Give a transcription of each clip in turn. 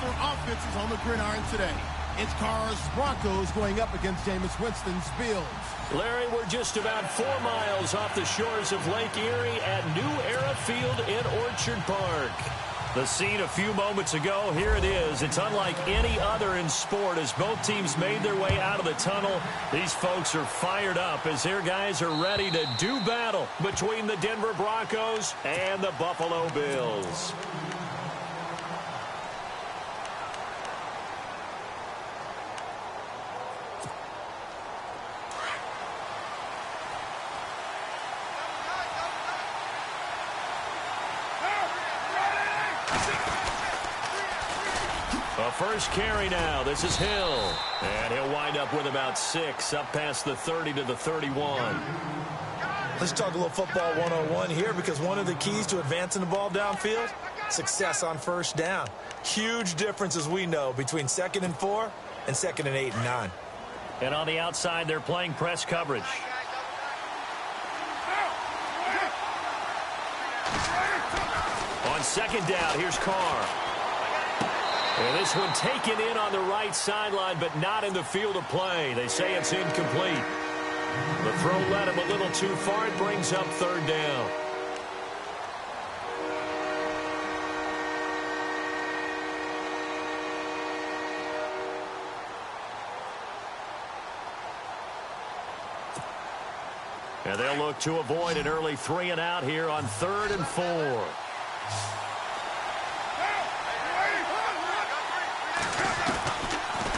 for offenses on the gridiron today. It's Carr's Broncos going up against Jameis Winston's Bills. Larry, we're just about 4 miles off the shores of Lake Erie at New Era Field in Orchard Park. The scene a few moments ago, here it is. It's unlike any other in sport as both teams made their way out of the tunnel. These folks are fired up as their guys are ready to do battle between the Denver Broncos and the Buffalo Bills. First carry now. This is Hill. And he'll wind up with about 6 up past the 30 to the 31. Let's talk a little football 101 here because one of the keys to advancing the ball downfield, success on first down. Huge difference, as we know, between 2nd and 4 and 2nd and 8 and 9. And on the outside, they're playing press coverage. On 2nd down, here's Carr. And this one taken in on the right sideline, but not in the field of play. They say it's incomplete. The throw led him a little too far. It brings up 3rd down. And they'll look to avoid an early 3 and out here on 3rd and 4.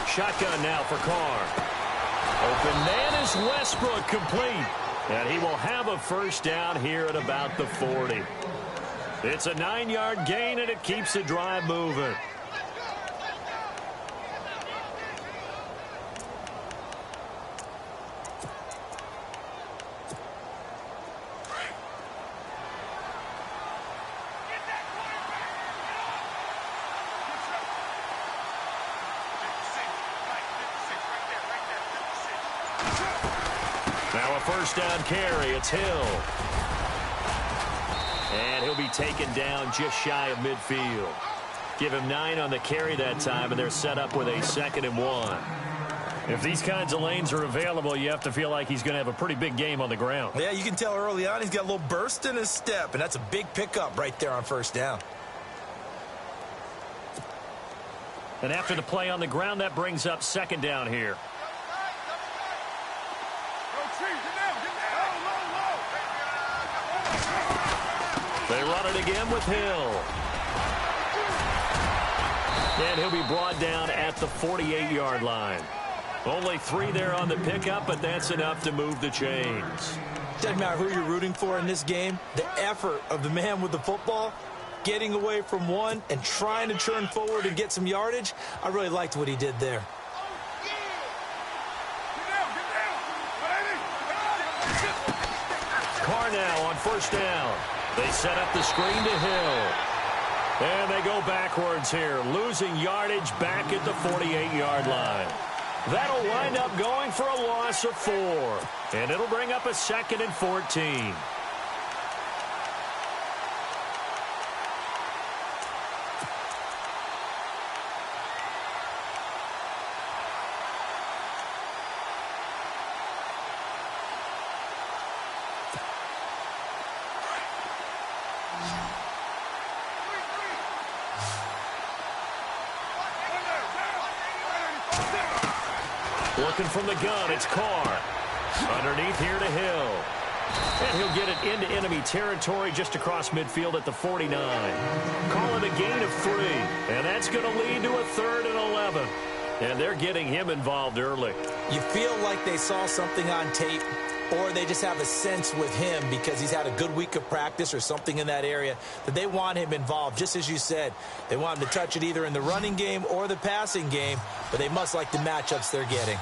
Shotgun now for Carr. Open man is Westbrook, complete. And he will have a first down here at about the 40. It's a 9-yard gain, and it keeps the drive moving. Now a first down carry. It's Hill. And he'll be taken down just shy of midfield. Give him 9 on the carry that time, and they're set up with a 2nd and 1. If these kinds of lanes are available, you have to feel like he's going to have a pretty big game on the ground. Yeah, you can tell early on he's got a little burst in his step, and that's a big pickup right there on first down. And after the play on the ground, that brings up 2nd down here. They run it again with Hill. And he'll be brought down at the 48-yard line. Only 3 there on the pickup, but that's enough to move the chains. Doesn't matter who you're rooting for in this game. The effort of the man with the football, getting away from one and trying to turn forward and get some yardage, I really liked what he did there. Carr now on first down. They set up the screen to Hill. And they go backwards here, losing yardage back at the 48-yard line. That'll wind up going for a loss of 4. And it'll bring up a 2nd and 14. Looking from the gun, it's Carr. Underneath here to Hill. And he'll get it into enemy territory just across midfield at the 49. Call it a gain of 3. And that's going to lead to a 3rd and 11. And they're getting him involved early. You feel like they saw something on tape, or they just have a sense with him because he's had a good week of practice or something in that area that they want him involved. Just as you said, they want him to touch it either in the running game or the passing game, but they must like the matchups they're getting.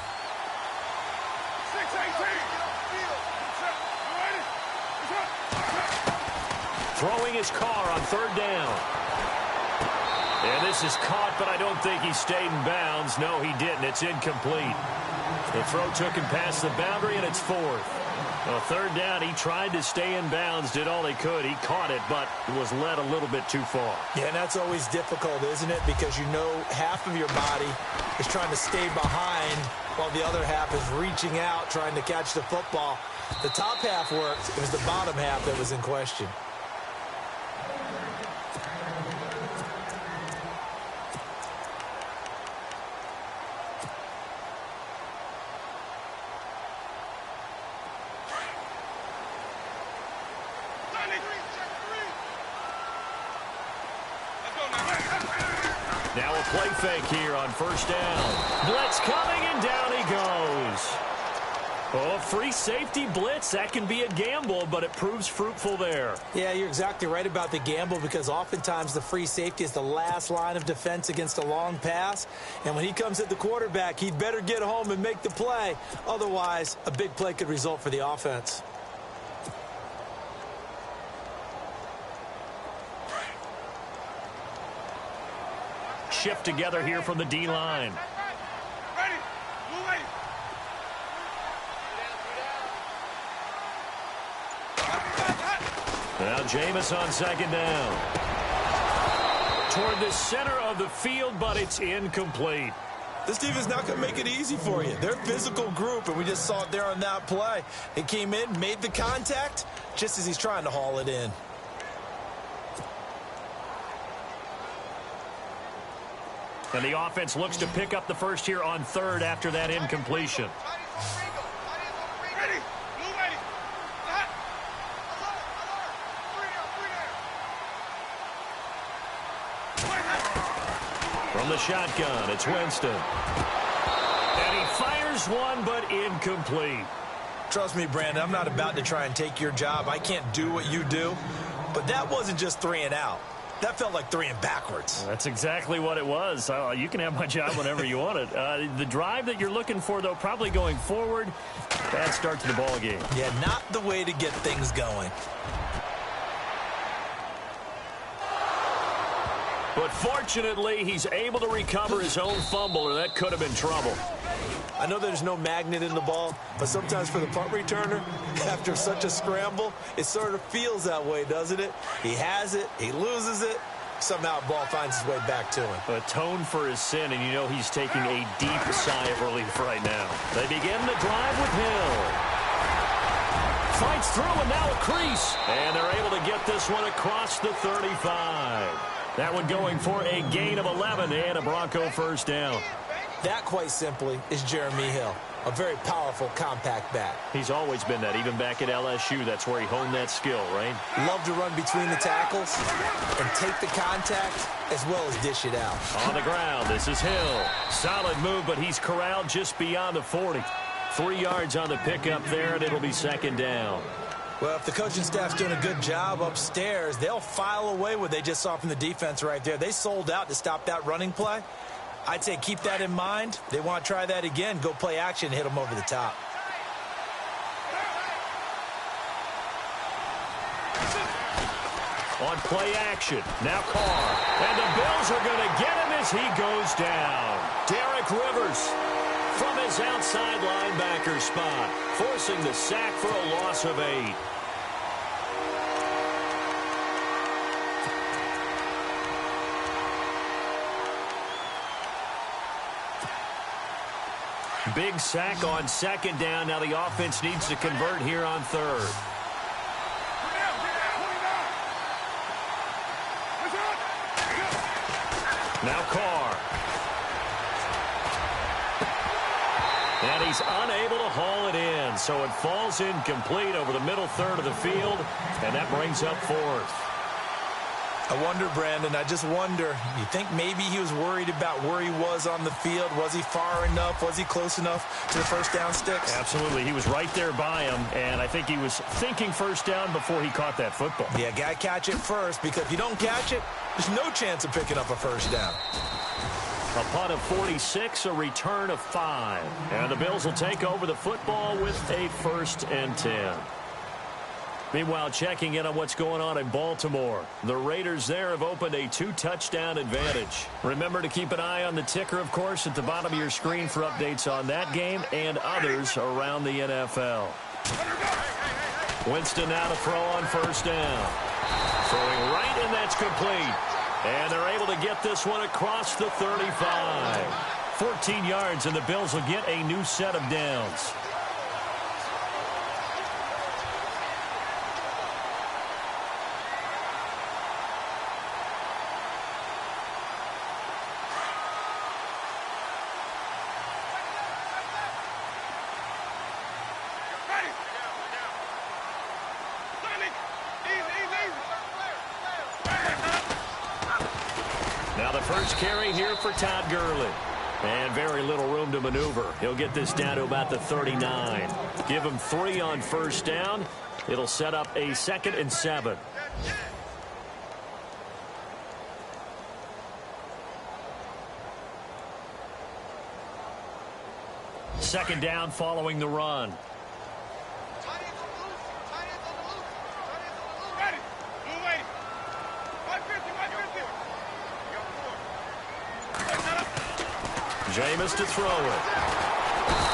Throwing his Carr on 3rd down. And this is caught, but I don't think he stayed in bounds. No, he didn't. It's incomplete. The throw took him past the boundary, and it's 4th. Well, third down, he tried to stay in bounds, did all he could. He caught it, but was led a little bit too far. Yeah, and that's always difficult, isn't it? Because you know half of your body is trying to stay behind while the other half is reaching out, trying to catch the football. The top half worked. It was the bottom half that was in question. Now a play fake here on first down. Blitz coming, and down he goes. Oh, free safety blitz. That can be a gamble, but it proves fruitful there. Yeah, you're exactly right about the gamble because oftentimes the free safety is the last line of defense against a long pass. And when he comes at the quarterback, he'd better get home and make the play. Otherwise, a big play could result for the offense. Shift together here from the D-line. Now Jameis on second down. Toward the center of the field, but it's incomplete. This team is not going to make it easy for you. They're a physical group, and we just saw it there on that play. He came in, made the contact, just as he's trying to haul it in. And the offense looks to pick up the first here on third after that incompletion. From the shotgun, it's Winston. And he fires one, but incomplete. Trust me, Brandon, I'm not about to try and take your job. I can't do what you do. But that wasn't just 3 and out. That felt like 3 and backwards. That's exactly what it was. You can have my job whenever you want it. The drive that you're looking for, though, probably going forward. Bad start to the ball game. Yeah, not the way to get things going. But fortunately, he's able to recover his own fumble, or that could have been trouble. I know there's no magnet in the ball, but sometimes for the punt returner, after such a scramble, it sort of feels that way, doesn't it? He has it, he loses it, somehow the ball finds its way back to him. Atone for his sin, and you know he's taking a deep sigh of relief right now. They begin the drive with Hill. Fights through, and now a crease. And they're able to get this one across the 35. That one going for a gain of 11 and a Bronco first down. That, quite simply, is Jeremy Hill, a very powerful, compact back. He's always been that, even back at LSU. That's where he honed that skill, right? Love to run between the tackles and take the contact as well as dish it out. On the ground, this is Hill. Solid move, but he's corralled just beyond the 40. 3 yards on the pickup there, and it'll be second down. Well, if the coaching staff's doing a good job upstairs, they'll file away what they just saw from the defense right there. They sold out to stop that running play. I'd say keep that in mind. They want to try that again. Go play action, hit them over the top. On play action, now Carr. And the Bills are going to get him as he goes down. Derek Rivers from his outside linebacker spot, forcing the sack for a loss of 8. Big sack on second down. Now the offense needs to convert here on third. Now Carr. And he's unable to haul it in, so it falls incomplete over the middle third of the field, and that brings up fourth. I wonder, Brandon, I just wonder, you think maybe he was worried about where he was on the field? Was he far enough? Was he close enough to the first down sticks? Absolutely. He was right there by him, and I think he was thinking first down before he caught that football. Yeah, got to catch it first, because if you don't catch it, there's no chance of picking up a first down. A punt of 46, a return of 5. And the Bills will take over the football with a 1st and 10. Meanwhile, checking in on what's going on in Baltimore. The Raiders there have opened a 2-touchdown advantage. Remember to keep an eye on the ticker, of course, at the bottom of your screen for updates on that game and others around the NFL. Winston now to throw on first down. Throwing right, and that's complete. And they're able to get this one across the 35. 14 yards, and the Bills will get a new set of downs. Now the first carry here for Todd Gurley. And very little room to maneuver. He'll get this down to about the 39. Give him 3 on first down. It'll set up a 2nd and 7. Second down following the run. Jameis to throw it.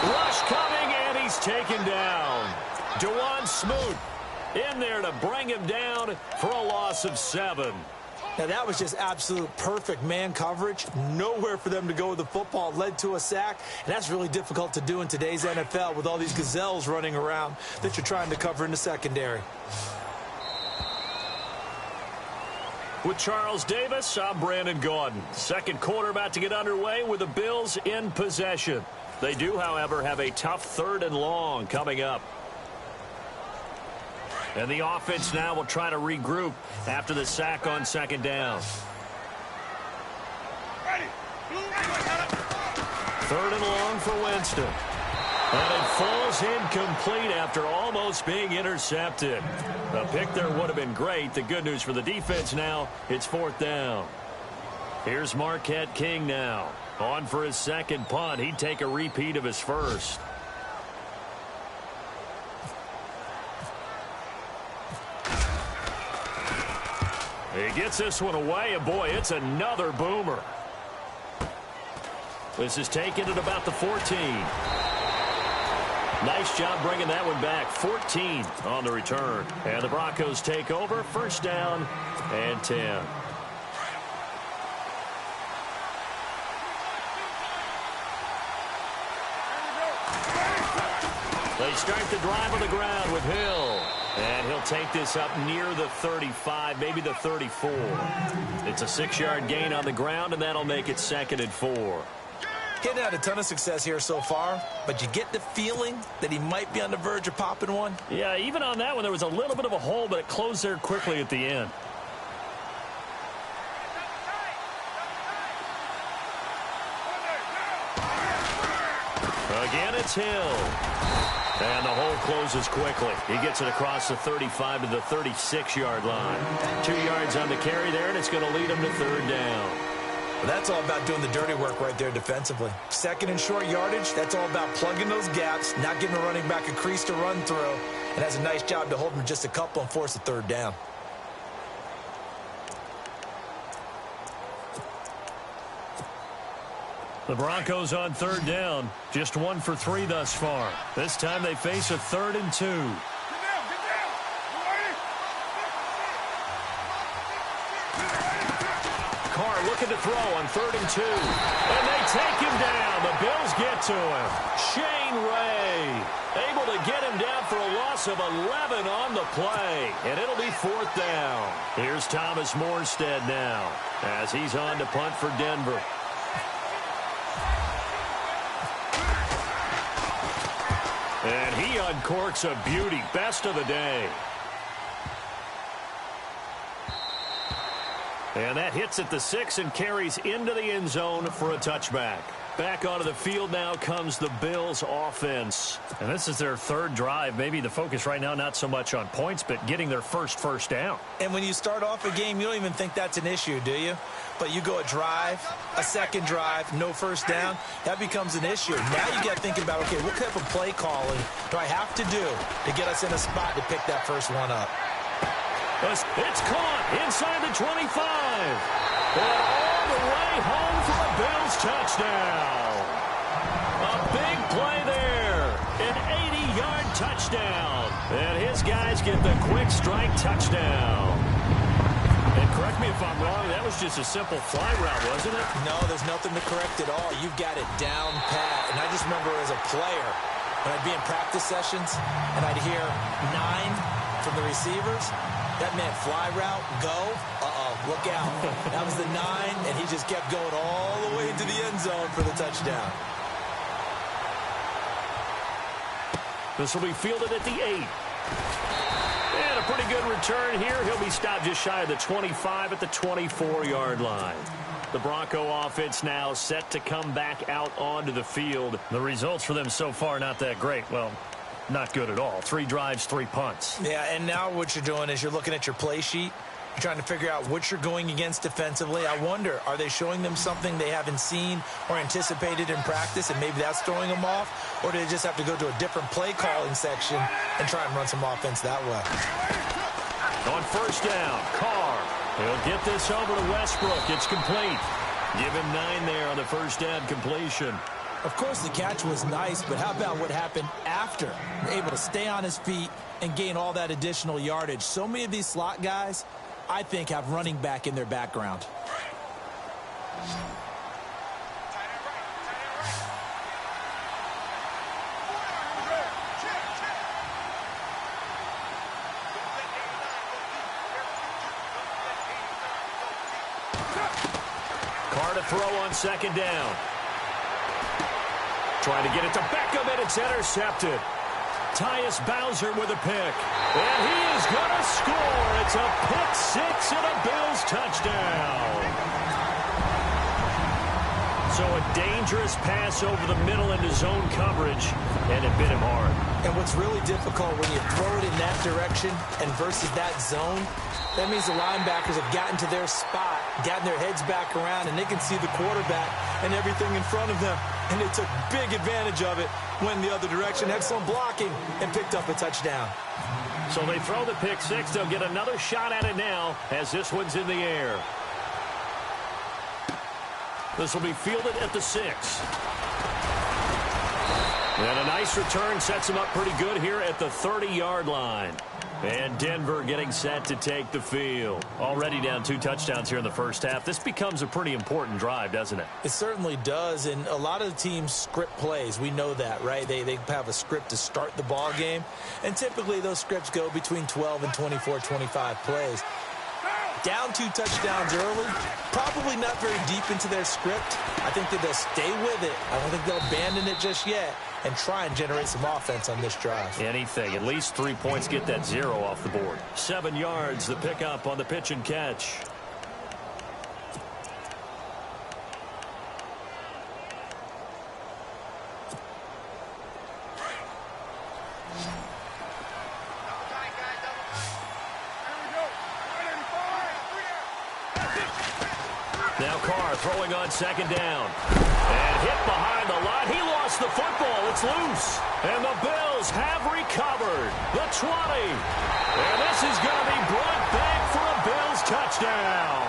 Rush coming, and he's taken down. Dewan Smoot in there to bring him down for a loss of 7. Now, that was just absolute perfect man coverage. Nowhere for them to go with the football. Led to a sack, and that's really difficult to do in today's NFL with all these gazelles running around that you're trying to cover in the secondary. With Charles Davis, I'm Brandon Gaudin. Second quarter about to get underway with the Bills in possession. They do, however, have a tough 3rd and long coming up. And the offense now will try to regroup after the sack on second down. 3rd and long for Winston. And it falls incomplete after almost being intercepted. The pick there would have been great. The good news for the defense now, it's 4th down. Here's Marquette King now. On for his second punt. He'd take a repeat of his first. He gets this one away, and boy, it's another boomer. This is taken at about the 14. Nice job bringing that one back. 14 on the return. And the Broncos take over. First down and 10. They start the drive on the ground with Hill. And he'll take this up near the 35, maybe the 34. It's a 6-yard gain on the ground, and that'll make it 2nd and 4. Getting had a ton of success here so far, but you get the feeling that he might be on the verge of popping one. Yeah, even on that one, there was a little bit of a hole, but it closed there quickly at the end. Again, it's Hill. And the hole closes quickly. He gets it across the 35 to the 36-yard line. 2 yards on the carry there, and it's going to lead him to 3rd down. Well, that's all about doing the dirty work right there defensively. 2nd and short yardage, that's all about plugging those gaps, not giving a running back a crease to run through, and has a nice job to hold him just a couple and force a 3rd down. The Broncos on 3rd down, just 1 for 3 thus far. This time they face a 3rd and 2. Carr looking to throw on 3rd and 2. And they take him down. The Bills get to him. Shane Ray able to get him down for a loss of 11 on the play. And it'll be 4th down. Here's Thomas Morstead now as he's on to punt for Denver. And he uncorks a beauty. Best of the day. And that hits at the 6 and carries into the end zone for a touchback. Back onto the field now comes the Bills offense. And this is their 3rd drive. Maybe the focus right now not so much on points, but getting their first down. And when you start off a game, you don't even think that's an issue, do you? But you go a drive, a 2nd drive, no first down, that becomes an issue. Now you got thinking about, okay, what type of play calling do I have to do to get us in a spot to pick that first one up? It's caught inside the 25. And all the way home for a Bills touchdown. A big play there. An 80-yard touchdown. And his guys get the quick strike touchdown. And correct me if I'm wrong, that was just a simple fly route, wasn't it? No, there's nothing to correct at all. You've got it down pat. And I just remember as a player, when I'd be in practice sessions and I'd hear 9 from the receivers, that meant fly route, go, look out. That was the 9, and he just kept going all the way into the end zone for the touchdown. This will be fielded at the 8. And a pretty good return here. He'll be stopped just shy of the 25 at the 24-yard line. The Bronco offense now set to come back out onto the field. The results for them so far not that great. Well, not good at all. 3 drives, 3 punts. Yeah, and now what you're doing is you're looking at your play sheet. You're trying to figure out what you're going against defensively. I wonder, are they showing them something they haven't seen or anticipated in practice, and maybe that's throwing them off? Or do they just have to go to a different play calling section and try and run some offense that way? On first down, Carr. He'll get this over to Westbrook. It's complete. Give him 9 there on the first down completion. Of course, the catch was nice, but how about what happened after? Able to stay on his feet and gain all that additional yardage. So many of these slot guys, I think, have running back in their background. Carr to throw on second down. Trying to get it to Beckham, and it's intercepted. Tyus Bowser with a pick. And he is going to score. It's a pick 6 and a Bills touchdown. So a dangerous pass over the middle into zone coverage, and it bit him hard. And what's really difficult when you throw it in that direction and versus that zone, that means the linebackers have gotten to their spot, gotten their heads back around, and they can see the quarterback and everything in front of them. And they took big advantage of it, went the other direction, excellent blocking, and picked up a touchdown. So they throw the pick 6. They'll get another shot at it now as this one's in the air. This will be fielded at the 6. And a nice return sets him up pretty good here at the 30-yard line. And Denver getting set to take the field. Already down 2 touchdowns here in the first half. This becomes a pretty important drive, doesn't it? It certainly does, and a lot of the teams script plays. We know that, right? They have a script to start the ball game, and typically those scripts go between 12 and 24, 25 plays. Down 2 touchdowns early, probably not very deep into their script. I think that they'll stay with it. I don't think they'll abandon it just yet and try and generate some offense on this drive. Anything. At least 3 points, get that 0 off the board. 7 yards, the pickup on the pitch and catch. Now Carr throwing on second down. And hit behind the line. He lost the football. It's loose. And the Bills have recovered. The 20. And this is going to be brought back for a Bills touchdown.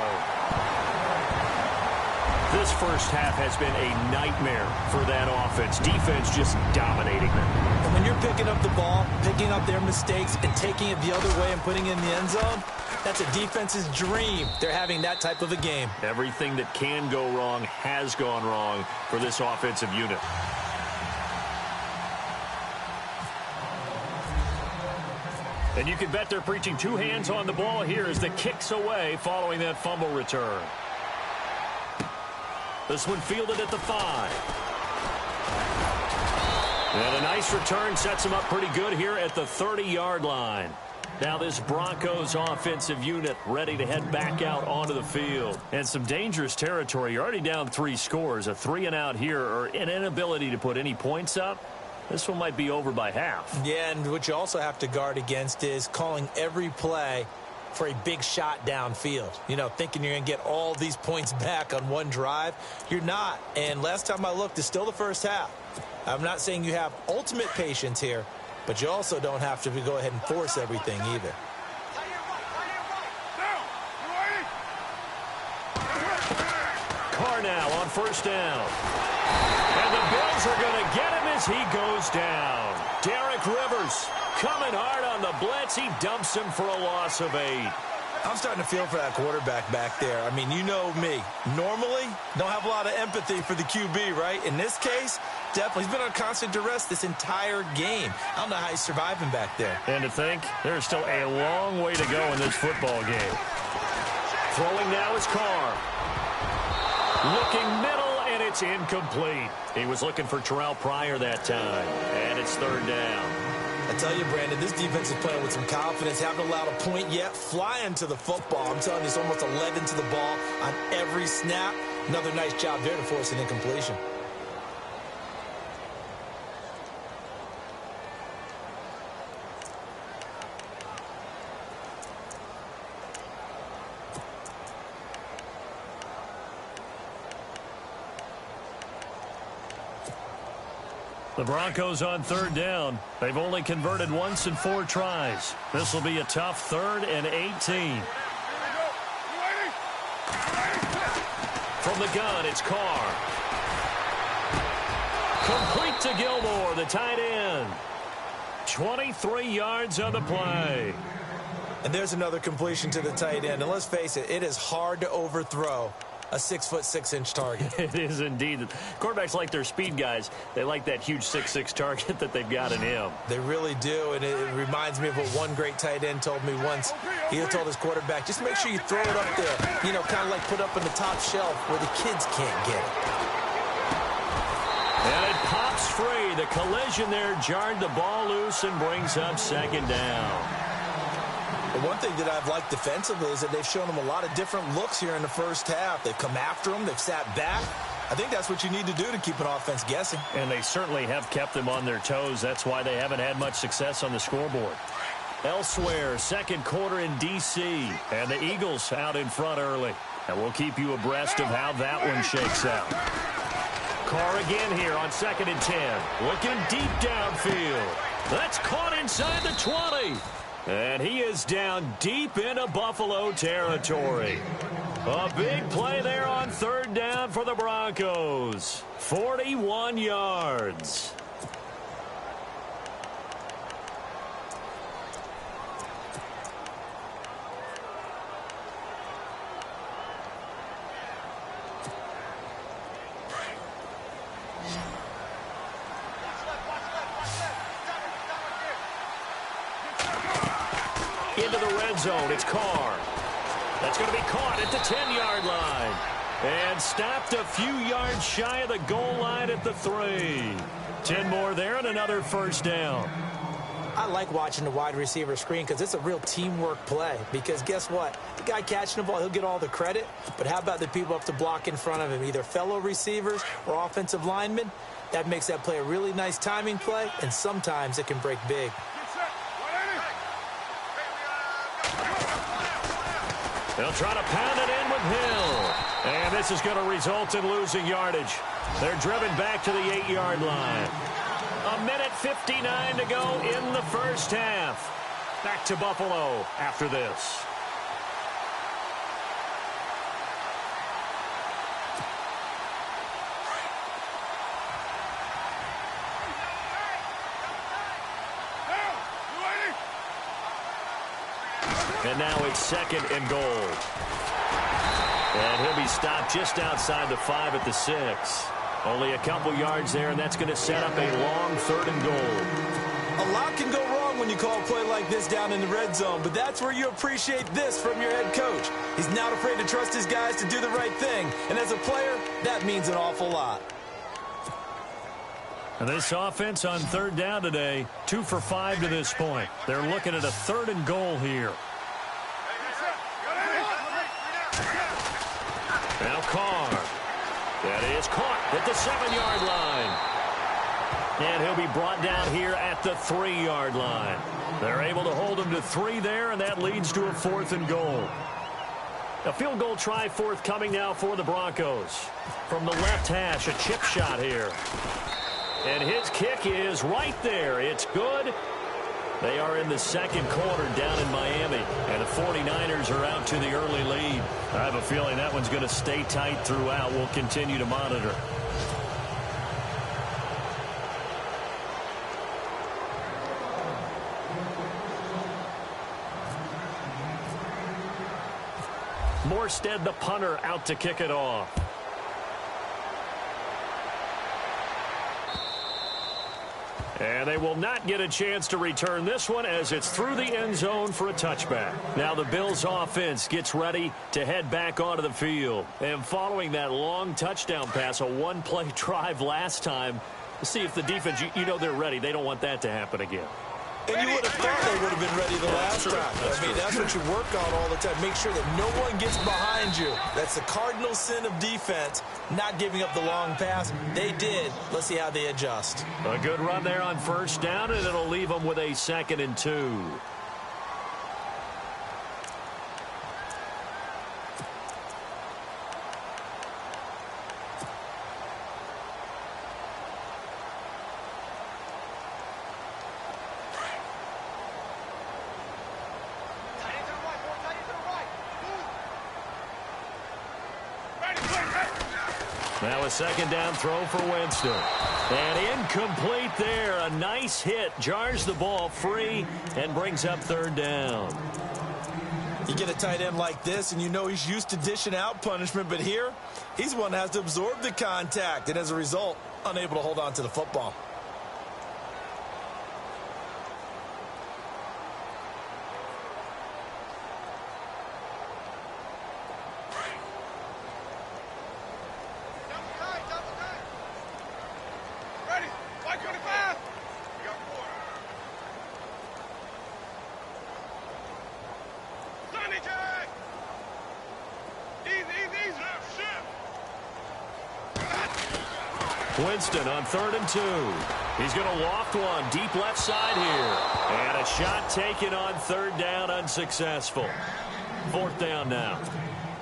This first half has been a nightmare for that offense. Defense just dominating them. And when you're picking up the ball, picking up their mistakes, and taking it the other way and putting it in the end zone, that's a defense's dream. They're having that type of a game. Everything that can go wrong has gone wrong for this offensive unit. And you can bet they're preaching 2 hands on the ball here as the kick's away following that fumble return. This one fielded at the 5. And a nice return sets him up pretty good here at the 30-yard line. Now this Broncos offensive unit ready to head back out onto the field. And some dangerous territory. You're already down 3 scores. A 3-and-out here or an inability to put any points up. This one might be over by half. Yeah, and what you also have to guard against is calling every play for a big shot downfield. You know, thinking you're going to get all these points back on one drive. You're not. And last time I looked, it's still the first half. I'm not saying you have ultimate patience here, but you also don't have to go ahead and force everything either. Carr now on first down. And the Bills are going to get him as he goes down. Derek Rivers coming hard on the blitz. He dumps him for a loss of 8. I'm starting to feel for that quarterback back there. I mean, you know me. Normally, don't have a lot of empathy for the QB, right? In this case, definitely. He's been on constant duress this entire game. I don't know how he's surviving back there. And to think, there's still a long way to go in this football game. Throwing now is Carr. Looking middle, and it's incomplete. He was looking for Terrell Pryor that time. And it's third down. I tell you, Brandon, this defense is playing with some confidence. Haven't allowed a point yet. Flying to the football. I'm telling you, it's almost 11 to the ball on every snap. Another nice job there to force an incompletion. The Broncos on third down. They've only converted once in 4 tries. This will be a tough 3rd and 18. From the gun, it's Carr. Complete to Gilmore, the tight end. 23 yards on the play. And there's another completion to the tight end. And let's face it, it is hard to overthrow a 6'6" target. It is indeed. Quarterbacks like their speed guys. They like that huge 6'6" target that they've got in him. They really do, and it reminds me of what one great tight end told me once. He told his quarterback, just make sure you throw it up there, you know, kind of like put up on the top shelf where the kids can't get it. And it pops free. The collision there jarred the ball loose and brings up second down. But one thing that I've liked defensively is that they've shown them a lot of different looks here in the first half. They've come after them. They've sat back. I think that's what you need to do to keep an offense guessing. And they certainly have kept them on their toes. That's why they haven't had much success on the scoreboard. Elsewhere, second quarter in D.C. And the Eagles out in front early. And we'll keep you abreast of how that one shakes out. Carr again here on 2nd and 10. Looking deep downfield. That's caught inside the 20. And he is down deep into Buffalo territory. A big play there on 3rd down for the Broncos. 41 yards. Into the red zone, it's Carr. That's going to be caught at the 10-yard line. And stopped a few yards shy of the goal line at the 3. 10 more there and another first down. I like watching the wide receiver screen because it's a real teamwork play. Because guess what? The guy catching the ball, he'll get all the credit. But how about the people up to block in front of him, either fellow receivers or offensive linemen? That makes that play a really nice timing play, and sometimes it can break big. They'll try to pound it in with Hill. And this is going to result in losing yardage. They're driven back to the 8-yard line. 1:59 to go in the first half. Back to Buffalo after this. And now it's 2nd and goal. And he'll be stopped just outside the 5 at the 6. Only a couple yards there, and that's going to set up a long 3rd and goal. A lot can go wrong when you call a play like this down in the red zone, but that's where you appreciate this from your head coach. He's not afraid to trust his guys to do the right thing, and as a player, that means an awful lot. And this offense on 3rd down today, 2 for 5 to this point. They're looking at a 3rd and goal here. Now Carr. That is caught at the 7-yard line. And he'll be brought down here at the 3-yard line. They're able to hold him to 3 there, and that leads to a 4th and goal. A field goal try forthcoming now for the Broncos. From the left hash, a chip shot here. And his kick is right there. It's good. They are in the second quarter down in Miami, and the 49ers are out to the early lead. I have a feeling that one's going to stay tight throughout. We'll continue to monitor. Morstead, the punter, out to kick it off. And they will not get a chance to return this one as it's through the end zone for a touchback. Now the Bills offense gets ready to head back onto the field. And following that long touchdown pass, a one-play drive last time, we'll see if the defense, you know they're ready. They don't want that to happen again. And you would have thought they would have been ready the last time. That's what you work on all the time. Make sure that no one gets behind you. That's the cardinal sin of defense, not giving up the long pass. They did. Let's see how they adjust. A good run there on first down, and it'll leave them with a 2nd and 2. Now a 2nd down throw for Winston. And incomplete there. A nice hit. Jars the ball free and brings up 3rd down. You get a tight end like this, and you know he's used to dishing out punishment. But here, he's the one that has to absorb the contact. And as a result, unable to hold on to the football. Winston on 3rd and 2. He's going to loft one deep left side here. And a shot taken on 3rd down, unsuccessful. 4th down now.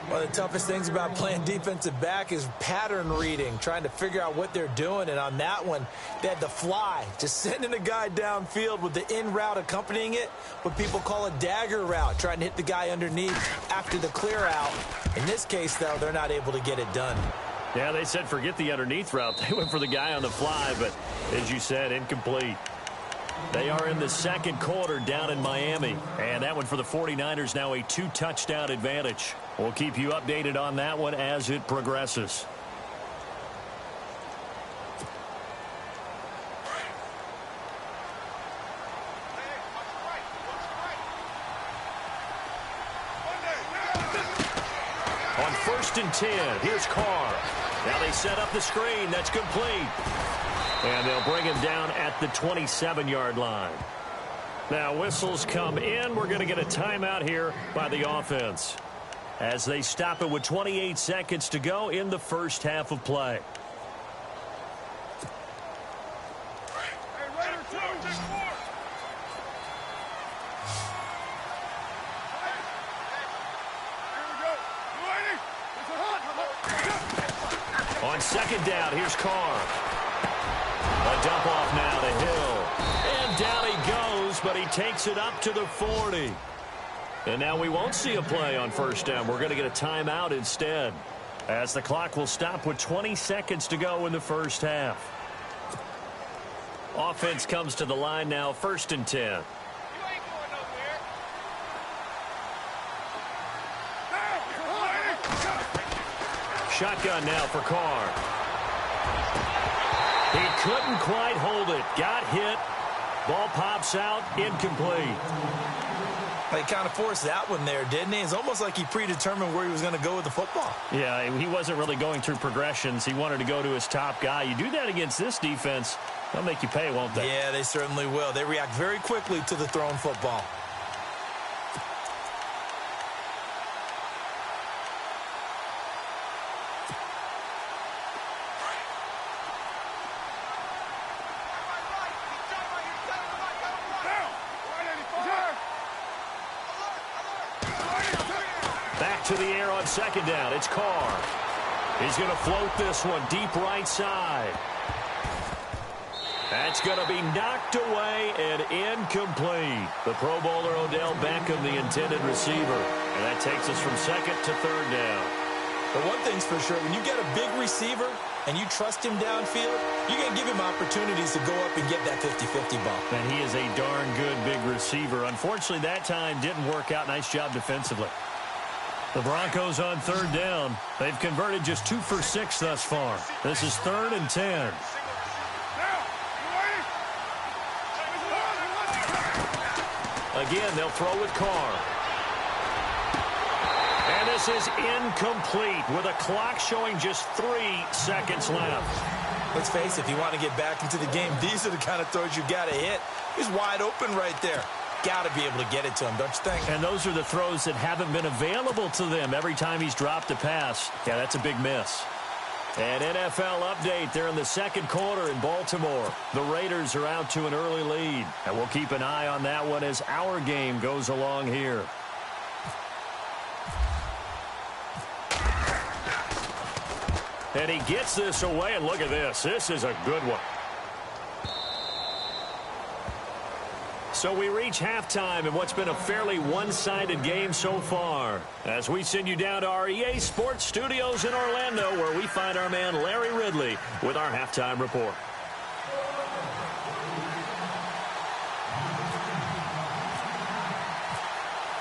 One of the toughest things about playing defensive back is pattern reading, trying to figure out what they're doing. And on that one, they had to fly, just sending a guy downfield with the in route accompanying it, what people call a dagger route, trying to hit the guy underneath after the clear out. In this case, though, they're not able to get it done. Yeah, they said forget the underneath route. They went for the guy on the fly, but as you said, incomplete. They are in the second quarter down in Miami. And that one for the 49ers now a 2-touchdown advantage. We'll keep you updated on that one as it progresses. On 1st and 10, here's Carr. Now they set up the screen. That's complete. And they'll bring him down at the 27-yard line. Now whistles come in. We're going to get a timeout here by the offense as they stop it with 28 seconds to go in the first half of play. On 2nd down, here's Carr. A dump off now to Hill. And down he goes, but he takes it up to the 40. And now we won't see a play on 1st down. We're going to get a timeout instead, as the clock will stop with 20 seconds to go in the first half. Offense comes to the line now, 1st and 10. Shotgun now for Carr. He couldn't quite hold it. Got hit. Ball pops out. Incomplete. He kind of forced that one there, didn't he? It's almost like he predetermined where he was going to go with the football. Yeah, he wasn't really going through progressions. He wanted to go to his top guy. You do that against this defense, they'll make you pay, won't they? Yeah, they certainly will. They react very quickly to the thrown football. Back to the air on 2nd down. It's Carr. He's going to float this one deep right side. That's going to be knocked away and incomplete. The Pro Bowler Odell Beckham, the intended receiver. And that takes us from second to third down. But one thing's for sure, when you get a big receiver and you trust him downfield, you're going to give him opportunities to go up and get that 50-50 ball. And he is a darn good big receiver. Unfortunately, that time didn't work out. Nice job defensively. The Broncos on third down. They've converted just 2 for 6 thus far. This is 3rd and 10. Again, they'll throw with Carr. And this is incomplete with a clock showing just 3 seconds left. Let's face it, if you want to get back into the game, these are the kind of throws you got to hit. He's wide open right there. Got to be able to get it to him, don't you think? And those are the throws that haven't been available to them every time he's dropped a pass. Yeah, that's a big miss. An NFL update there in the second quarter in Baltimore. The Raiders are out to an early lead. And we'll keep an eye on that one as our game goes along here. And he gets this away, and look at this. This is a good one. So we reach halftime in what's been a fairly one-sided game so far. As we send you down to our EA Sports Studios in Orlando, where we find our man Larry Ridley with our halftime report.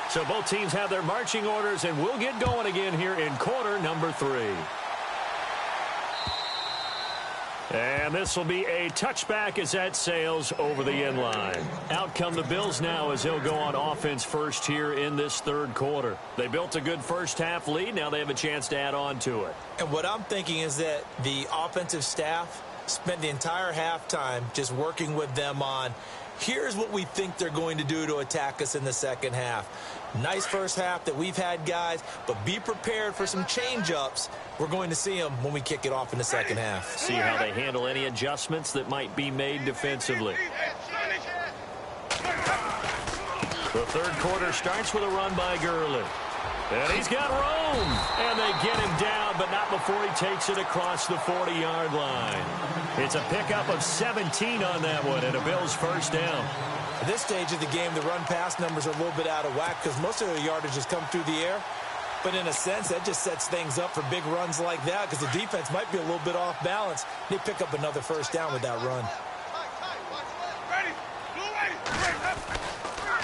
So both teams have their marching orders, and we'll get going again here in quarter number 3. And this will be a touchback as that sails over the end line. Out come the Bills now as they'll go on offense first here in this third quarter. They built a good first half lead. Now they have a chance to add on to it. And what I'm thinking is that the offensive staff spent the entire halftime just working with them on, here's what we think they're going to do to attack us in the second half. Nice first half that we've had, guys, but be prepared for some change-ups. We're going to see them when we kick it off in the second half. See how they handle any adjustments that might be made defensively. The third quarter starts with a run by Gurley. And he's got room. And they get him down, but not before he takes it across the 40-yard line. It's a pickup of 17 on that one, and a Bills first down. At this stage of the game, the run-pass numbers are a little bit out of whack because most of their yardage has come through the air. But in a sense, that just sets things up for big runs like that because the defense might be a little bit off balance. They pick up another first down with that run.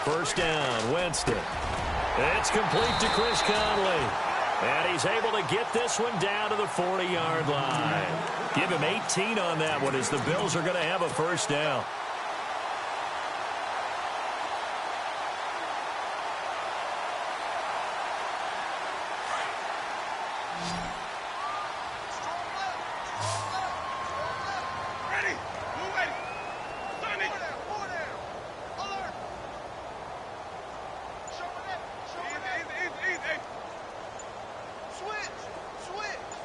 First down, Winston. It's complete to Chris Conley. And he's able to get this one down to the 40-yard line. Give him 18 on that one as the Bills are going to have a first down.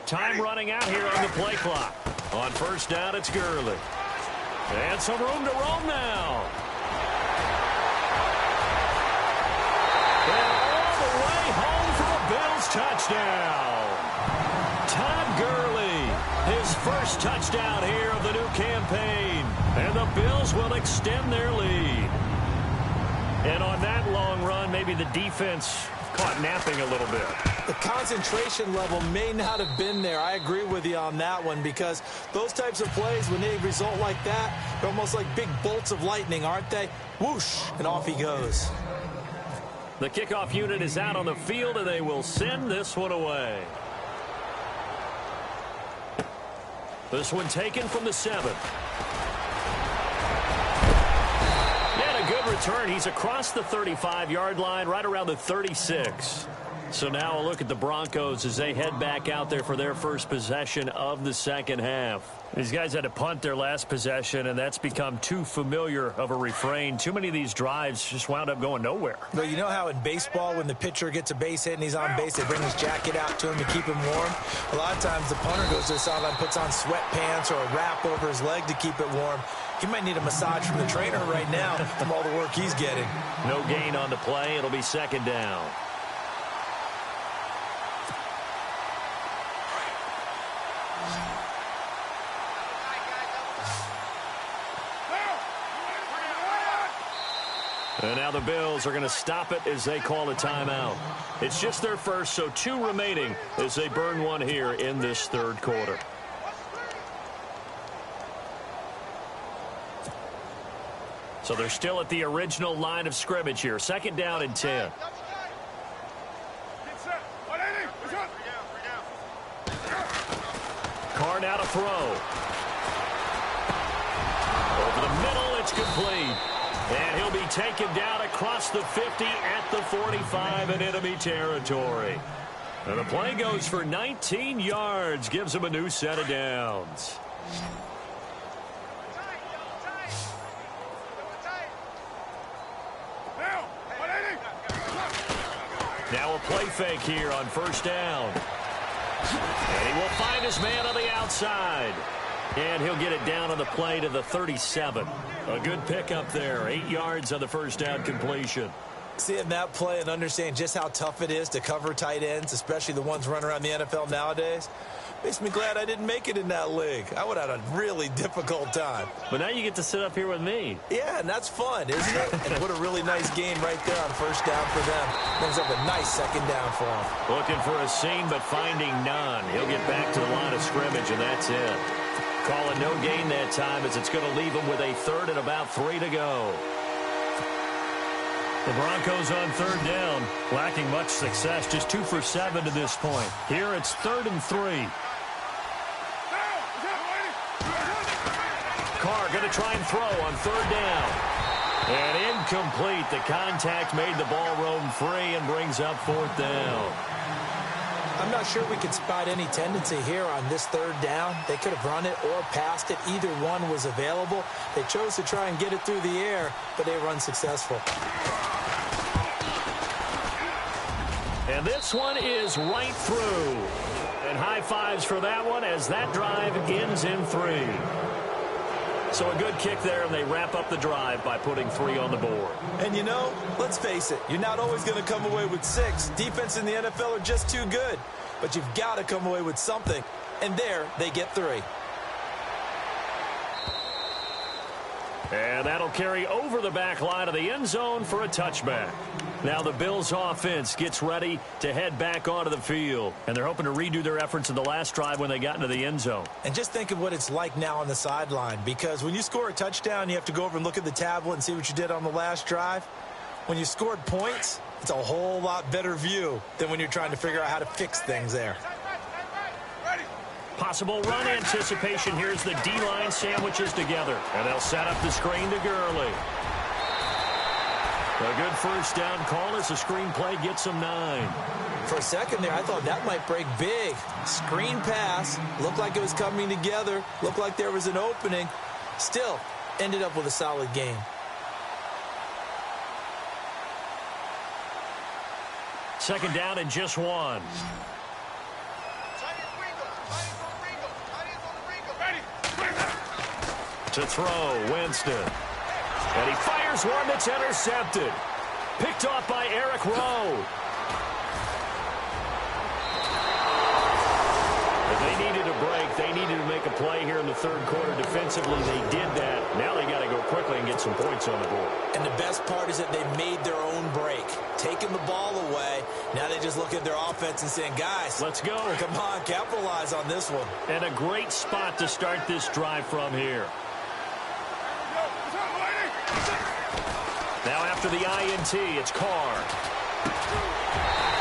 Time running out here on the play clock. On first down, it's Gurley. And some room to roam now. And all the way home for a Bills touchdown. Todd Gurley, his first touchdown here of the new campaign. And the Bills will extend their lead. And on that long run, maybe the defense caught napping a little bit. The concentration level may not have been there. I agree with you on that one because those types of plays, when they result like that, they're almost like big bolts of lightning, aren't they? Whoosh, and off he goes. The kickoff unit is out on the field, and they will send this one away. This one taken from the 7. And a good return. He's across the 35-yard line, right around the 36. So now a look at the Broncos as they head back out there for their first possession of the second half. These guys had to punt their last possession, and that's become too familiar of a refrain. Too many of these drives just wound up going nowhere. Well, you know how in baseball when the pitcher gets a base hit and he's on base, they bring his jacket out to him to keep him warm? A lot of times the punter goes to the sideline, puts on sweatpants or a wrap over his leg to keep it warm. He might need a massage from the trainer right now from all the work he's getting. No gain on the play. It'll be second down. And now the Bills are going to stop it as they call a timeout. It's just their first, so 2 remaining as they burn one here in this third quarter. So they're still at the original line of scrimmage here. 2nd down and 10. Carr now to throw. Over the middle, it's complete. And he'll be taken down across the 50 at the 45 in enemy territory. And the play goes for 19 yards, gives him a new set of downs. Now a play fake here on 1st down. And he will find his man on the outside. And he'll get it down on the play to the 37. A good pickup there. 8 yards on the 1st down completion. Seeing that play and understanding just how tough it is to cover tight ends, especially the ones running around the NFL nowadays, makes me glad I didn't make it in that league. I would have had a really difficult time. But now you get to sit up here with me. Yeah, and that's fun, isn't it? And what a really nice game right there on 1st down for them. Brings up a nice 2nd down for them. Looking for a seam, but finding none. He'll get back to the line of scrimmage, and that's it. Call it no gain that time as it's going to leave him with a 3rd and about 3 to go. The Broncos on 3rd down, lacking much success, just 2 for 7 to this point. Here it's 3rd and 3. Carr going to try and throw on 3rd down. And incomplete. The contact made the ball roam free and brings up 4th down. I'm not sure we could spot any tendency here on this 3rd down. They could have run it or passed it. Either one was available. They chose to try and get it through the air, but they were unsuccessful. And this one is right through. And high fives for that one as that drive ends in 3. So a good kick there, and they wrap up the drive by putting 3 on the board. And you know, let's face it, you're not always going to come away with 6. Defense in the NFL are just too good. But you've got to come away with something. And there, they get 3. And that'll carry over the back line of the end zone for a touchback. Now the Bills offense gets ready to head back onto the field. And they're hoping to redo their efforts in the last drive when they got into the end zone. And just think of what it's like now on the sideline. Because when you score a touchdown, you have to go over and look at the tablet and see what you did on the last drive. When you scored points, it's a whole lot better view than when you're trying to figure out how to fix things there. Possible run anticipation. Here's the D-line sandwiches together. And they'll set up the screen to Gurley. A good 1st down call as the screenplay gets him 9. For a second there, I thought that might break big. Screen pass. Looked like it was coming together. Looked like there was an opening. Still, ended up with a solid game. Second down and just 1. To throw, Winston. And he fires one that's intercepted. Picked off by Eric Rowe. If they needed a break, they needed to make a play here in the 3rd quarter. Defensively, they did that. Now they got to go quickly and get some points on the board. And the best part is that they made their own break. Taking the ball away. Now they just look at their offense and saying, guys, let's go. Come on, capitalize on this one. And a great spot to start this drive from here. Now after the INT, it's Carr.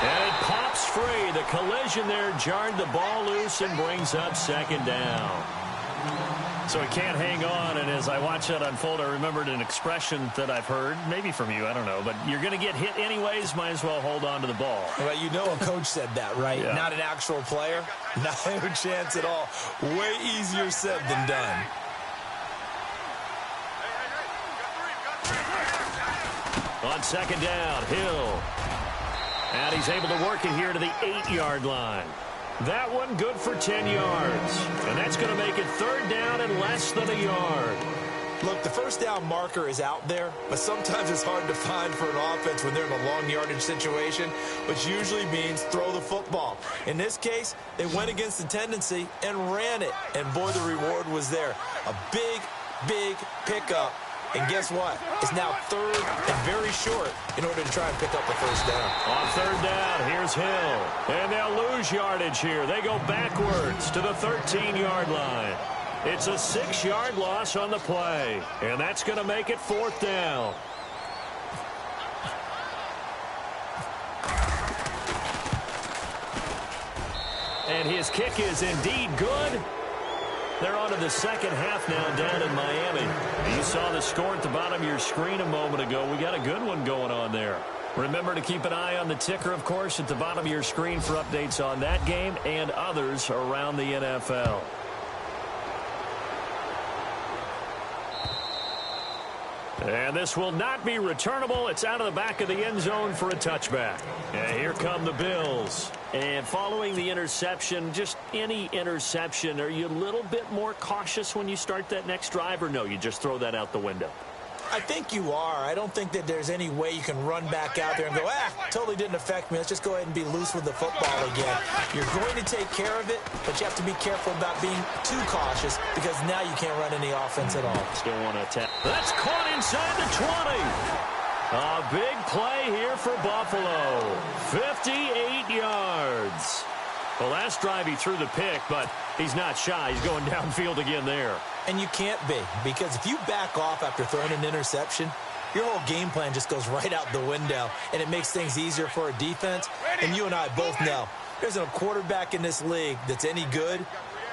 And it pops free. The collision there jarred the ball loose and brings up 2nd down. So he can't hang on, and as I watch that unfold, I remembered an expression that I've heard, maybe from you, I don't know, but you're going to get hit anyways, might as well hold on to the ball. Well, you know a coach said that, right? Yeah. Not an actual player. Not a chance at all. Way easier said than done. On 2nd down, Hill. And he's able to work it here to the 8-yard line. That one good for 10 yards. And that's going to make it 3rd down and less than a yard. Look, the 1st down marker is out there, but sometimes it's hard to find for an offense when they're in a long yardage situation, which usually means throw the football. In this case, they went against the tendency and ran it. And boy, the reward was there. A big, big pickup And guess what? It's now third and very short in order to try and pick up the first down. On third down, here's Hill. And they'll lose yardage here. They go backwards to the 13-yard line. It's a 6-yard loss on the play. And that's going to make it fourth down. And his kick is indeed good. They're on to the second half now down in Miami. You saw the score at the bottom of your screen a moment ago. We got a good one going on there. Remember to keep an eye on the ticker, of course, at the bottom of your screen for updates on that game and others around the NFL. And this will not be returnable. It's out of the back of the end zone for a touchback. And here come the Bills. And following the interception, just any interception, are you a little bit more cautious when you start that next drive, or no, you just throw that out the window? I think you are. I don't think that there's any way you can run back out there and go, totally didn't affect me. Let's just go ahead and be loose with the football again. You're going to take care of it, but you have to be careful about being too cautious because now you can't run any offense at all. Still want to attack. That's caught inside the 20. A big play here for Buffalo. 58 yards. The last drive he threw the pick, but he's not shy. He's going downfield again there. And you can't be, because if you back off after throwing an interception, your whole game plan just goes right out the window, and it makes things easier for a defense. And you and I both know there's a quarterback in this league that's any good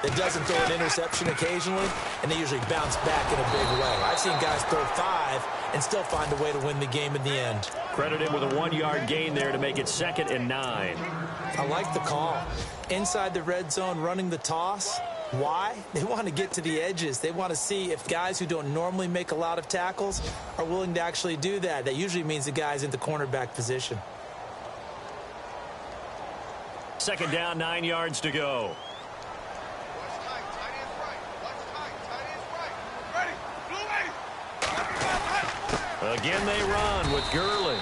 that doesn't throw an interception occasionally, and they usually bounce back in a big way. I've seen guys throw 5 and still find a way to win the game in the end. Credit him with a 1-yard gain there to make it 2nd and 9. I like the call. Inside the red zone, running the toss. Why? They want to get to the edges. They want to see if guys who don't normally make a lot of tackles are willing to actually do that. That usually means the guy's in the cornerback position. 2nd down, 9 yards to go. Again they run with Gurley.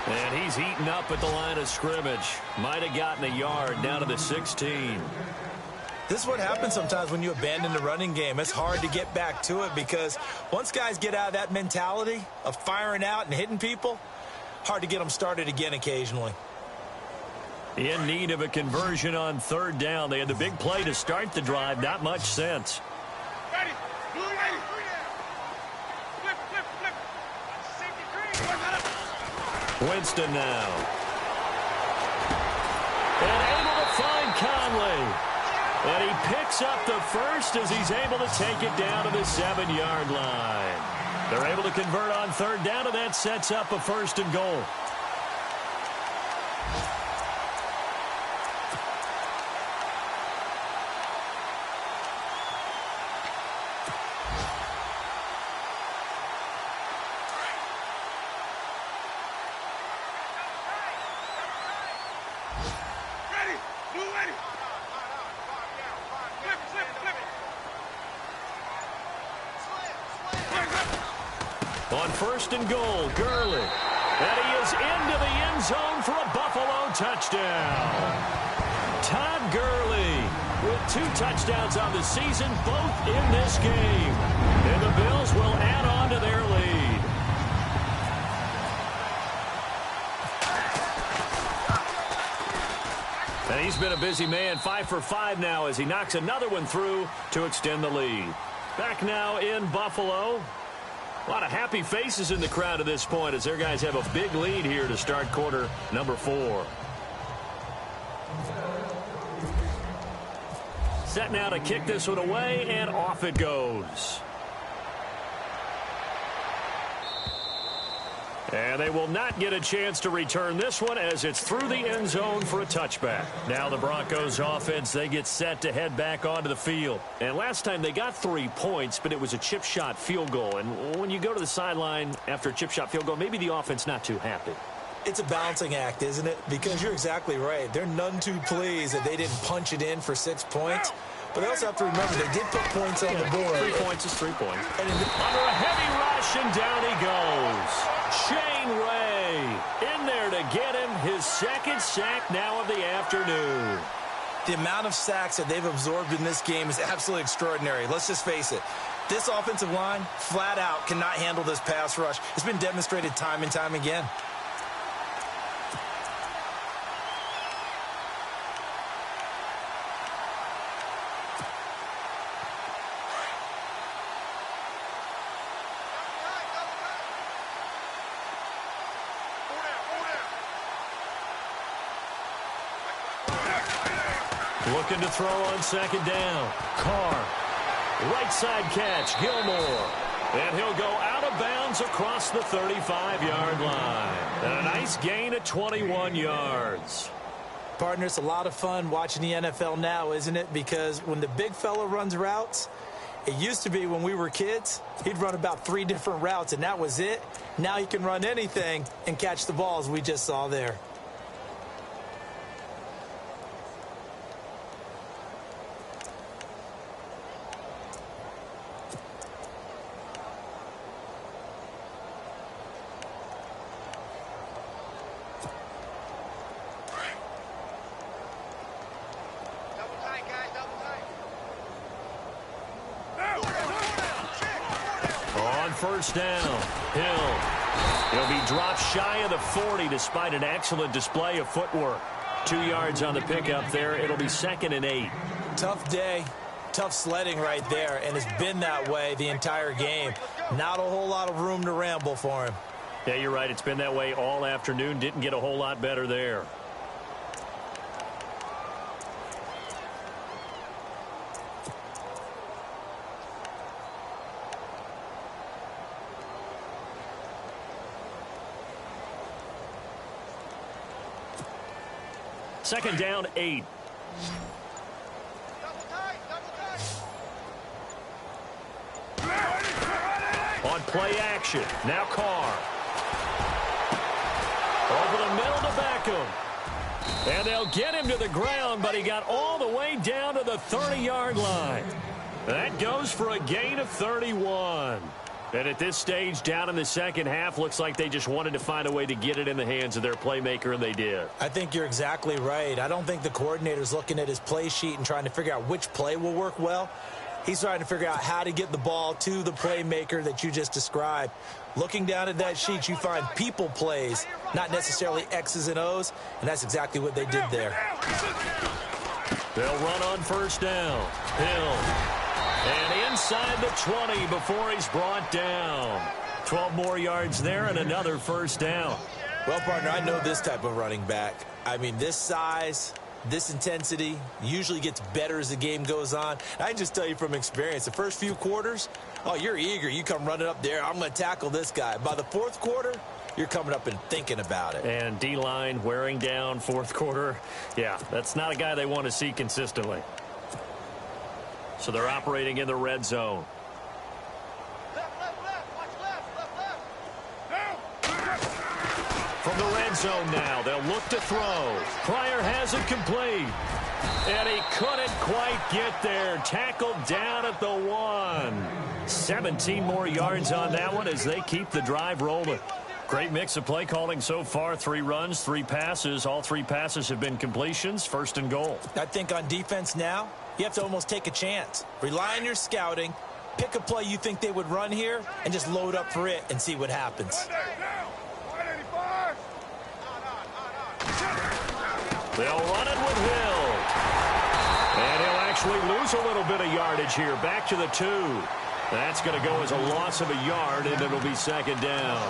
And he's eaten up at the line of scrimmage. Might have gotten a yard down to the 16. This is what happens sometimes when you abandon the running game. It's hard to get back to it because once guys get out of that mentality of firing out and hitting people, hard to get them started again occasionally. In need of a conversion on 3rd down. They had the big play to start the drive. Not much sense. Ready. Blue ready. Flip, flip, flip. Safety green. Winston now. And able to find Conley. And he picks up the first as he's able to take it down to the 7-yard line. They're able to convert on 3rd down, and that sets up a 1st and goal. On 1st and goal, Gurley. And he is into the end zone for a Buffalo touchdown. Todd Gurley with 2 touchdowns on the season, both in this game. And the Bills will add on to their lead. And he's been a busy man, 5 for 5 now as he knocks another one through to extend the lead. Back now in Buffalo. A lot of happy faces in the crowd at this point as their guys have a big lead here to start quarter number 4. Set now to kick this one away, and off it goes. And they will not get a chance to return this one as it's through the end zone for a touchback. Now the Broncos offense, they get set to head back onto the field. And last time they got 3 points, but it was a chip shot field goal. And when you go to the sideline after a chip shot field goal, maybe the offense not too happy. It's a balancing act, isn't it? Because you're exactly right. They're none too pleased that they didn't punch it in for 6 points. But they also have to remember they did put points on the board. 3 points is 3 points. And under a heavy rush, and down he goes. Shane Ray in there to get him his 2nd sack now of the afternoon. The amount of sacks that they've absorbed in this game is absolutely extraordinary. Let's just face it. This offensive line, flat out, cannot handle this pass rush. It's been demonstrated time and time again. Looking to throw on second down. Carr. Right side catch. Gilmore. And he'll go out of bounds across the 35-yard line. And a nice gain of 21 yards. Partner, it's a lot of fun watching the NFL now, isn't it? Because when the big fella runs routes, it used to be when we were kids, he'd run about 3 different routes, and that was it. Now he can run anything and catch the balls we just saw there. First down. Hill. He'll be dropped shy of the 40 despite an excellent display of footwork. 2 yards on the pickup there. It'll be 2nd and 8. Tough day. Tough sledding right there, and it's been that way the entire game. Not a whole lot of room to ramble for him. Yeah, you're right. It's been that way all afternoon. Didn't get a whole lot better there. Second down, 8. On play action. Now Carr. Over the middle to Beckham. And they'll get him to the ground, but he got all the way down to the 30-yard line. That goes for a gain of 31. And at this stage, down in the second half, looks like they just wanted to find a way to get it in the hands of their playmaker, and they did. I think you're exactly right. I don't think the coordinator's looking at his play sheet and trying to figure out which play will work well. He's trying to figure out how to get the ball to the playmaker that you just described. Looking down at that sheet, you find people plays, not necessarily X's and O's, and that's exactly what they did there. They'll run on first down. Hill. And inside the 20 before he's brought down. 12 more yards there and another first down. Well, partner, I know this type of running back. I mean, this size, this intensity usually gets better as the game goes on. I can just tell you from experience, the first few quarters, oh, you're eager. You come running up there. I'm going to tackle this guy. By the fourth quarter, you're coming up and thinking about it. And D-line wearing down fourth quarter. Yeah, that's not a guy they want to see consistently. So they're operating in the red zone. From the red zone now, they'll look to throw. Pryor has it complete. And he couldn't quite get there. Tackled down at the 1. 17 more yards on that one as they keep the drive rolling. Great mix of play calling so far. 3 runs, 3 passes. All 3 passes have been completions. 1st and goal. I think on defense now, you have to almost take a chance. Rely on your scouting. Pick a play you think they would run here and just load up for it and see what happens. They'll run it with Hill. And he'll actually lose a little bit of yardage here. Back to the 2. That's going to go as a loss of a yard, and it'll be 2nd down.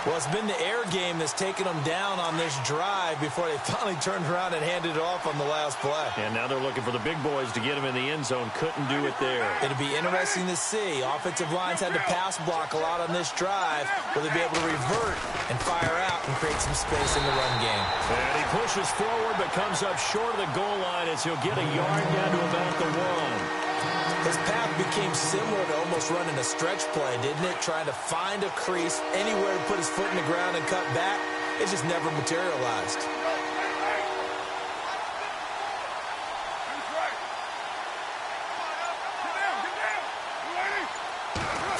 Well, it's been the air game that's taken them down on this drive before they finally turned around and handed it off on the last play. And now they're looking for the big boys to get him in the end zone. Couldn't do it there. It'll be interesting to see. Offensive lines had to pass block a lot on this drive. Will they be able to revert and fire out and create some space in the run game? And he pushes forward but comes up short of the goal line as he'll get a yard down to about the 1. His path became similar to almost running a stretch play, didn't it? Trying to find a crease, anywhere to put his foot in the ground and cut back. It just never materialized.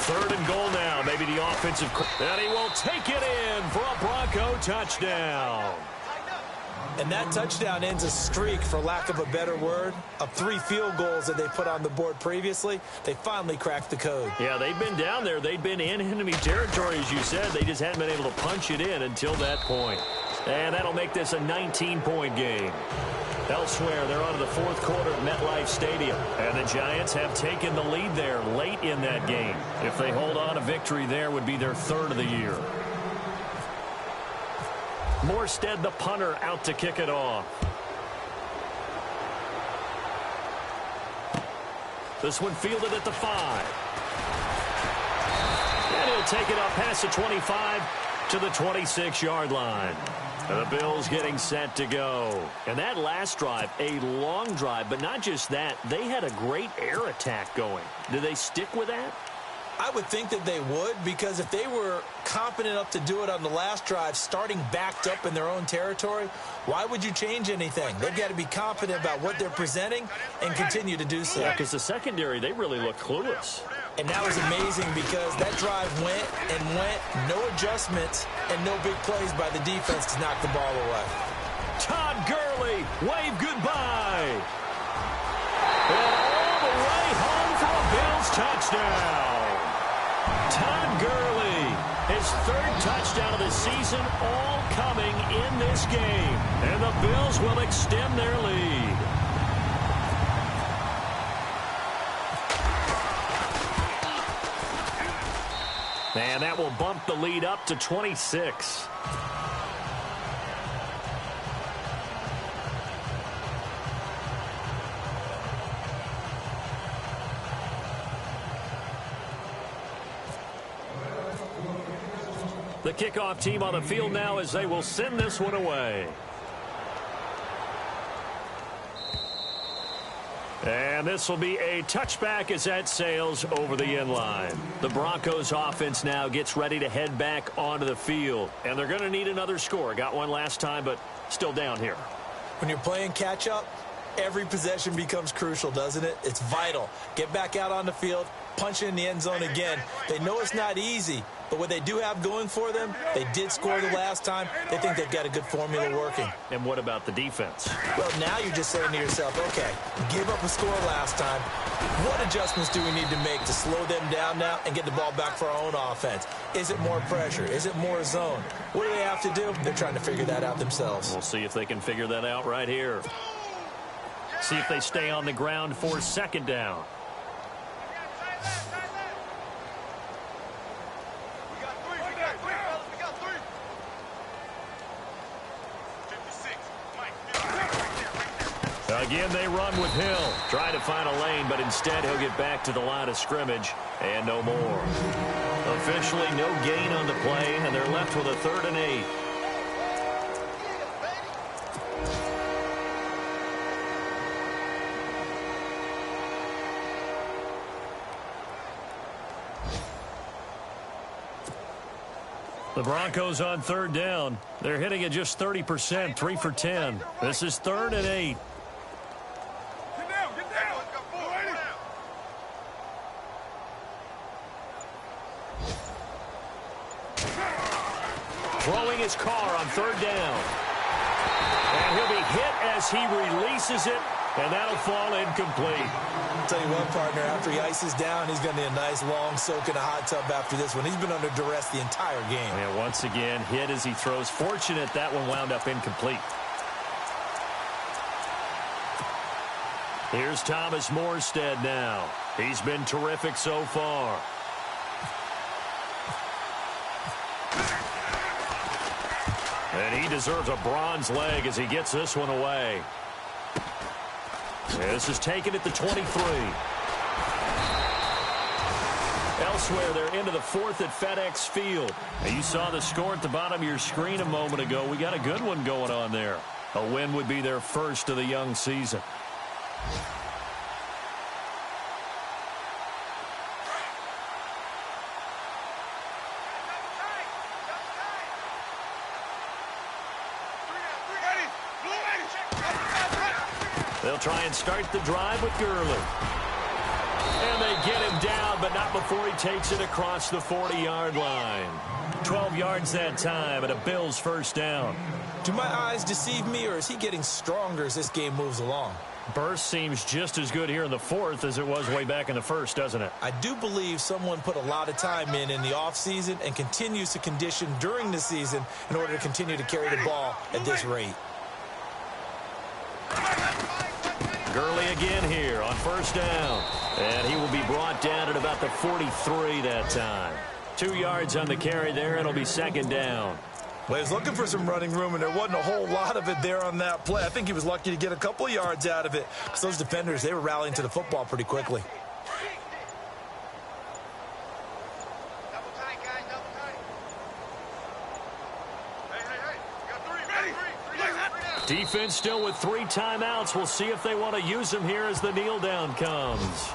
Third and goal now. Maybe the offensive. And he will take it in for a Bronco touchdown. And that touchdown ends a streak, for lack of a better word, of 3 field goals that they put on the board previously. They finally cracked the code. Yeah, they've been down there. They've been in enemy territory, as you said. They just hadn't been able to punch it in until that point. And that'll make this a 19-point game. Elsewhere, they're on to the fourth quarter at MetLife Stadium. And the Giants have taken the lead there late in that game. If they hold on, a victory there would be their 3rd of the year. Morstead, the punter, out to kick it off. This one fielded at the 5. And he'll take it up past the 25 to the 26-yard line. And the Bills getting set to go. And that last drive, a long drive, but not just that. They had a great air attack going. Do they stick with that? I would think that they would, because if they were confident enough to do it on the last drive, starting backed up in their own territory, why would you change anything? They've got to be confident about what they're presenting and continue to do so. Yeah, because the secondary, they really look clueless. And that was amazing, because that drive went and went, no adjustments and no big plays by the defense to knock the ball away. Todd Gurley, wave goodbye. And all the way home for a Bills touchdown. Todd Gurley, his 3rd touchdown of the season, all coming in this game. And the Bills will extend their lead. And that will bump the lead up to 26. The kickoff team on the field now as they will send this one away. And this will be a touchback as that sails over the end line. The Broncos offense now gets ready to head back onto the field. And they're going to need another score. Got one last time, but still down here. When you're playing catch-up, every possession becomes crucial, doesn't it? It's vital. Get back out on the field, punch it in the end zone again. They know it's not easy, but what they do have going for them, they did score the last time. They think they've got a good formula working. And what about the defense? Well, now you're just saying to yourself, okay, give up a score last time. What adjustments do we need to make to slow them down now and get the ball back for our own offense? Is it more pressure? Is it more zone? What do they have to do? They're trying to figure that out themselves. We'll see if they can figure that out right here. See if they stay on the ground for 2nd down. Again, they run with Hill. Trying to find a lane, but instead he'll get back to the line of scrimmage and no more. Officially no gain on the play, and they're left with a 3rd and 8. The Broncos on 3rd down. They're hitting at just 30%, 3 for 10. This is 3rd and 8. Throwing his car on 3rd down. And he'll be hit as he releases it, and that'll fall incomplete. I'll tell you what, partner, after he ices down, he's going to need a nice long soak in a hot tub after this one. He's been under duress the entire game. And once again, hit as he throws. Fortunate that one wound up incomplete. Here's Thomas Morstead now. He's been terrific so far. And he deserves a bronze leg as he gets this one away. This is taken at the 23. Elsewhere, they're into the 4th at FedEx Field. And you saw the score at the bottom of your screen a moment ago. We got a good one going on there. A win would be their 1st of the young season. They'll try and start the drive with Gurley. And they get him down, but not up before he takes it across the 40-yard line. 12 yards that time and a Bills first down. Do my eyes deceive me, or is he getting stronger as this game moves along? Burst seems just as good here in the fourth as it was way back in the first, doesn't it? I do believe someone put a lot of time in the offseason and continues to condition during the season in order to continue to carry the ball at this rate. Gurley again here on first down. And he will be brought down at about the 43 that time. 2 yards on the carry there. It'll be second down. Well, he was looking for some running room, and there wasn't a whole lot of it there on that play. I think he was lucky to get a couple of yards out of it because those defenders, they were rallying to the football pretty quickly. Double tight, guys, double tight. Hey, you got three. Ready? Three down. Defense still with 3 timeouts. We'll see if they want to use them here as the kneel down comes.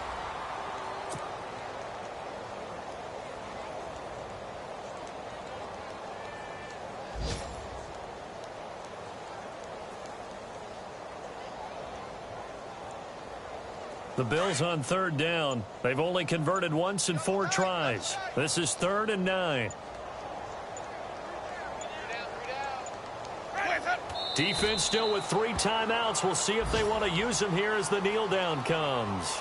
The Bills on third down. They've only converted once in 4 tries. This is 3rd and 9. Defense still with 3 timeouts. We'll see if they want to use them here as the kneel down comes.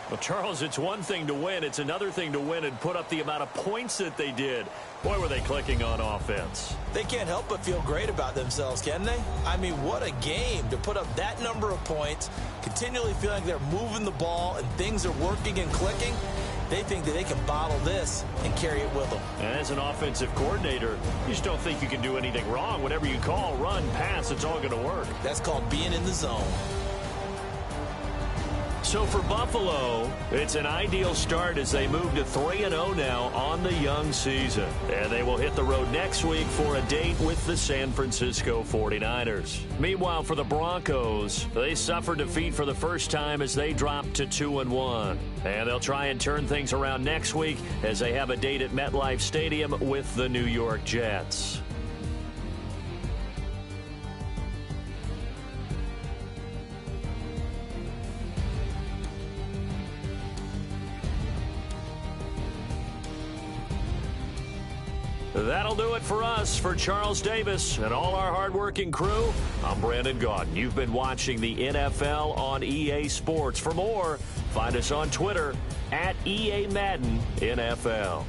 Well, Charles, it's one thing to win. It's another thing to win and put up the amount of points that they did. Boy, were they clicking on offense. They can't help but feel great about themselves, can they? I mean, what a game to put up that number of points, continually feeling like they're moving the ball and things are working and clicking. They think that they can bottle this and carry it with them. And as an offensive coordinator, you just don't think you can do anything wrong. Whatever you call, run, pass, it's all going to work. That's called being in the zone. So for Buffalo, it's an ideal start as they move to 3-0 now on the young season. And they will hit the road next week for a date with the San Francisco 49ers. Meanwhile, for the Broncos, they suffered defeat for the first time as they dropped to 2-1. And they'll try and turn things around next week as they have a date at MetLife Stadium with the New York Jets. That'll do it for us. For Charles Davis and all our hardworking crew, I'm Brandon Gaudin. You've been watching the NFL on EA Sports. For more, find us on Twitter at EA Madden NFL.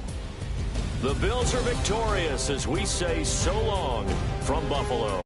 The Bills are victorious as we say so long from Buffalo.